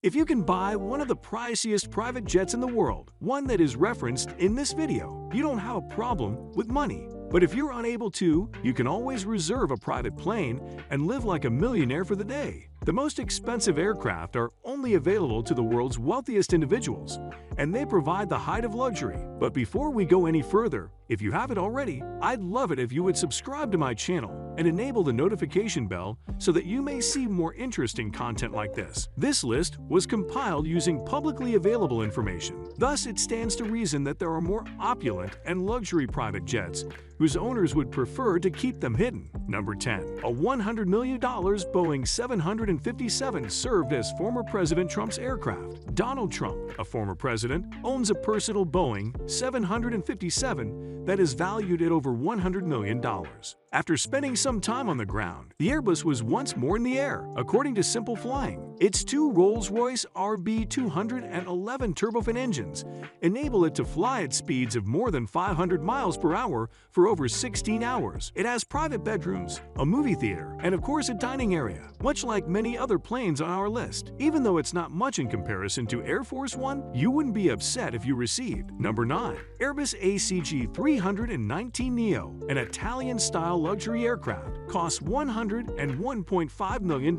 If you can buy one of the priciest private jets in the world, one that is referenced in this video, you don't have a problem with money. But if you're unable to, you can always reserve a private plane and live like a millionaire for the day. The most expensive aircraft are only available to the world's wealthiest individuals, and they provide the height of luxury. But before we go any further, if you haven't already, I'd love it if you would subscribe to my channel and enable the notification bell so that you may see more interesting content like this. This list was compiled using publicly available information. Thus, it stands to reason that there are more opulent and luxury private jets whose owners would prefer to keep them hidden. Number 10. A $100 million Boeing 757 served as former President Trump's aircraft. Donald Trump, a former president, owns a personal Boeing 757 that is valued at over $100 million. After spending some time on the ground, the Airbus was once more in the air, according to Simple Flying. Its two Rolls-Royce RB211 turbofan engines enable it to fly at speeds of more than 500 miles per hour for over 16 hours. It has private bedrooms, a movie theater, and of course a dining area, much like many other planes on our list. Even though it's not much in comparison to Air Force One, you wouldn't be upset if you received. Number 9. Airbus ACG 319 Neo, an Italian-style luxury aircraft, costs $101.5 million.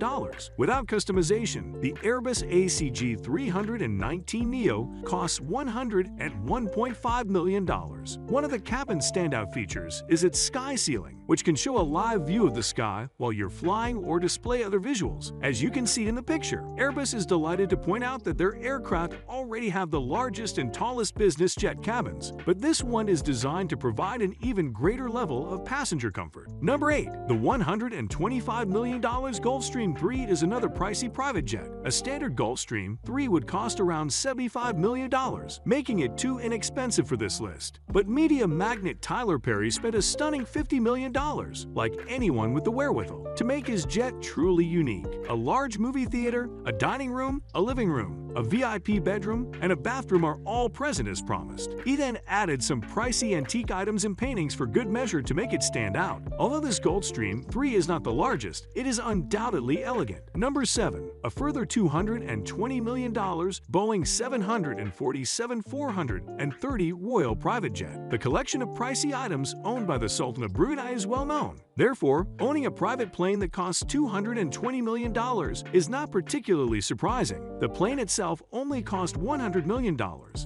Without customization, the Airbus ACG 319 Neo costs $101.5 million. One of the cabin's standout features is its sky ceiling, which can show a live view of the sky while you're flying or display other visuals, as you can see in the picture. Airbus is delighted to point out that their aircraft already have the largest and tallest business jet cabins, but this one is designed to provide an even greater level of passenger comfort. Number 8. The $125 million Gulfstream 3 is another pricey private jet. A standard Gulfstream 3 would cost around $75 million, making it too inexpensive for this list. But media magnate Tyler Perry spent a stunning $50 million, like anyone with the wherewithal, to make his jet truly unique. A large movie theater, a dining room, a living room, a VIP bedroom, and a bathroom are all present as promised. He then added some pricey antique items and paintings for good measure to make it stand out. Although this Gulfstream 3 is not the largest, it is undoubtedly elegant. Number 7. A further $220 million Boeing 747-430 Royal Private Jet. The collection of pricey items owned by the Sultan of Brunei is well known. Therefore, owning a private plane that costs $220 million is not particularly surprising. The plane itself only cost $100 million,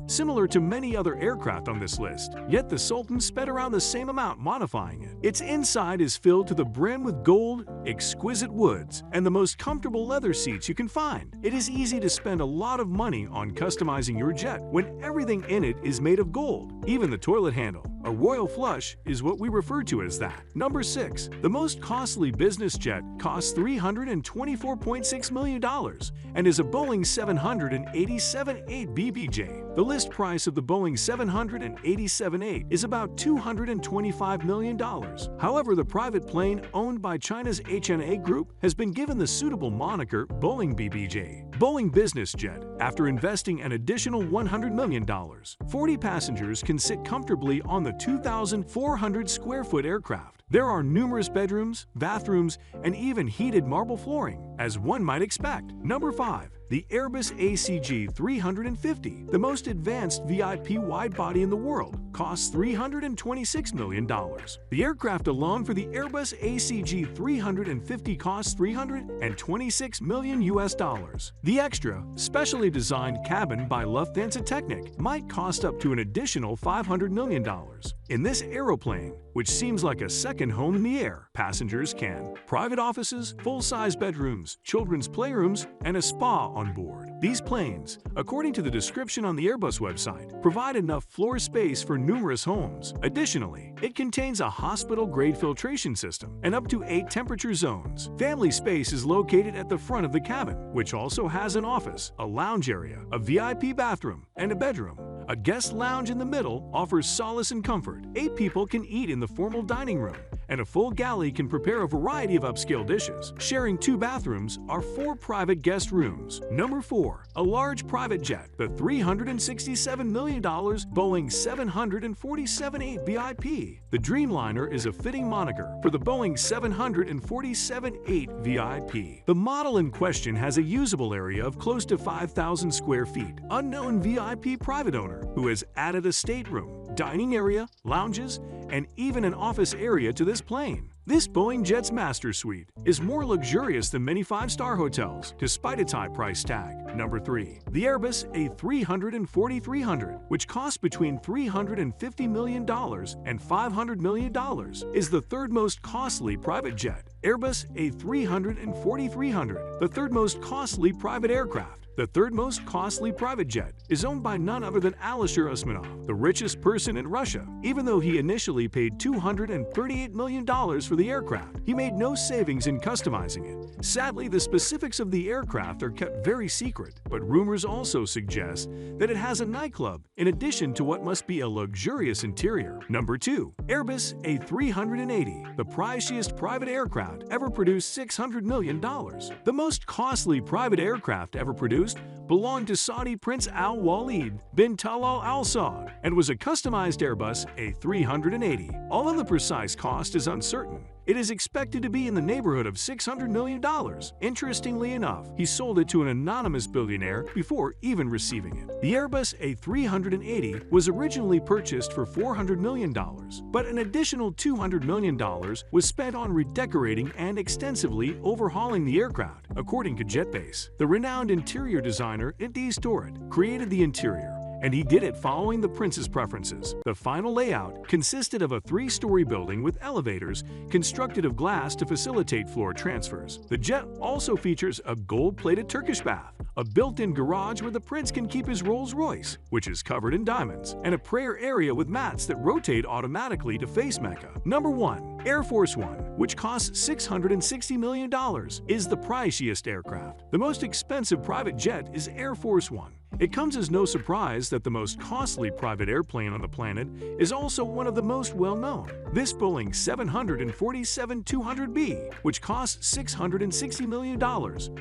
similar to many other aircraft on this list, yet the Sultan spent around the same amount modifying it. Its inside is filled to the brim with gold, exquisite woods, and the most comfortable leather seats you can find. It is easy to spend a lot of money on customizing your jet when everything in it is made of gold. Even the toilet handle, a royal flush, is what we refer to as that. Number 6. The most costly business jet costs $324.6 million and is a Boeing 787-8 BBJ. The list price of the Boeing 787-8 is about $225 million. However, the private plane owned by China's HNA Group has been given the suitable moniker Boeing BBJ, Boeing Business Jet, after investing an additional $100 million. 40 passengers can sit comfortably on the 2,400 square foot aircraft. There are numerous bedrooms, bathrooms, and even heated marble flooring, as one might expect. Number 5. The Airbus ACG 350, the most advanced VIP wide-body in the world, costs $326 million. The aircraft alone for the Airbus ACG 350 costs $326 million US. The extra, specially designed cabin by Lufthansa Technik might cost up to an additional $500 million. In this aeroplane, which seems like a second home in the air, passengers can private offices, full-size bedrooms, children's playrooms, and a spa on board. These planes, according to the description on the Airbus website, provide enough floor space for numerous homes. Additionally, it contains a hospital-grade filtration system and up to 8 temperature zones. Family space is located at the front of the cabin, which also has an office, a lounge area, a VIP bathroom, and a bedroom. A guest lounge in the middle offers solace and comfort. 8 people can eat in the formal dining room, and a full galley can prepare a variety of upscale dishes. Sharing 2 bathrooms are 4 private guest rooms. Number 4. A large private jet, the $367 million Boeing 747-8 VIP. The Dreamliner is a fitting moniker for the Boeing 747-8 VIP. The model in question has a usable area of close to 5,000 square feet. Unknown VIP private owner who has added a stateroom, dining area, lounges, and even an office area to this plane. This Boeing jet's master suite is more luxurious than many 5-star hotels, despite its high price tag. Number 3. The Airbus A340-300, which costs between $350 million and $500 million, is the 3rd most costly private jet. Airbus A340-300, the 3rd most costly private aircraft. The 3rd most costly private jet is owned by none other than Alisher Usmanov, the richest person in Russia. Even though he initially paid $238 million for the aircraft, he made no savings in customizing it. Sadly, the specifics of the aircraft are kept very secret, but rumors also suggest that it has a nightclub, in addition to what must be a luxurious interior. Number 2. Airbus A380, the priciest private aircraft ever produced $600 million. The most costly private aircraft ever produced belonged to Saudi Prince Al Walid bin Talal Al Saud and was a customized Airbus A380. Although the precise cost is uncertain, it is expected to be in the neighborhood of $600 million. Interestingly enough, he sold it to an anonymous billionaire before even receiving it. The Airbus A380 was originally purchased for $400 million, but an additional $200 million was spent on redecorating and extensively overhauling the aircraft, according to JetBase. The renowned interior designer Indy Storet created the interior, and he did it following the prince's preferences. The final layout consisted of a 3-story building with elevators constructed of glass to facilitate floor transfers. The jet also features a gold-plated Turkish bath, a built-in garage where the prince can keep his Rolls-Royce, which is covered in diamonds, and a prayer area with mats that rotate automatically to face Mecca. Number 1. Air Force One, which costs $660 million, is the priciest aircraft. The most expensive private jet is Air Force One. It comes as no surprise that the most costly private airplane on the planet is also one of the most well-known. This Boeing 747-200B, which costs $660 million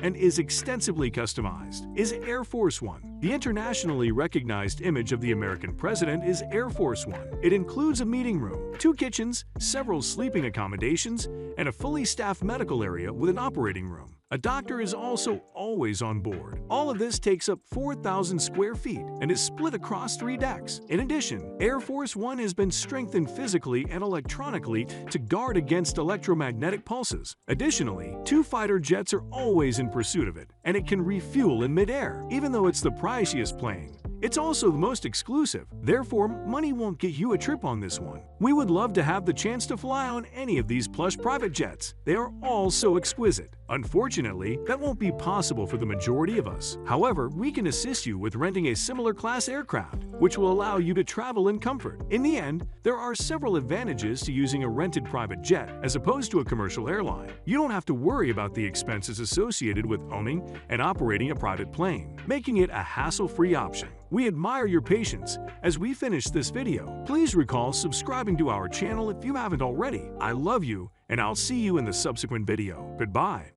and is extensively customized, is Air Force One. The internationally recognized image of the American president is Air Force One. It includes a meeting room, 2 kitchens, several sleeping accommodations, and a fully staffed medical area with an operating room. A doctor is also always on board. All of this takes up 4,000 square feet and is split across 3 decks. In addition, Air Force One has been strengthened physically and electronically to guard against electromagnetic pulses. Additionally, 2 fighter jets are always in pursuit of it, and it can refuel in midair, even though it's the priciest plane. It's also the most exclusive, therefore money won't get you a trip on this one. We would love to have the chance to fly on any of these plush private jets. They are all so exquisite. Unfortunately, that won't be possible for the majority of us. However, we can assist you with renting a similar class aircraft, which will allow you to travel in comfort. In the end, there are several advantages to using a rented private jet as opposed to a commercial airline. You don't have to worry about the expenses associated with owning and operating a private plane, making it a hassle-free option. We admire your patience as we finish this video. Please recall subscribing to our channel if you haven't already. I love you, and I'll see you in the subsequent video. Goodbye.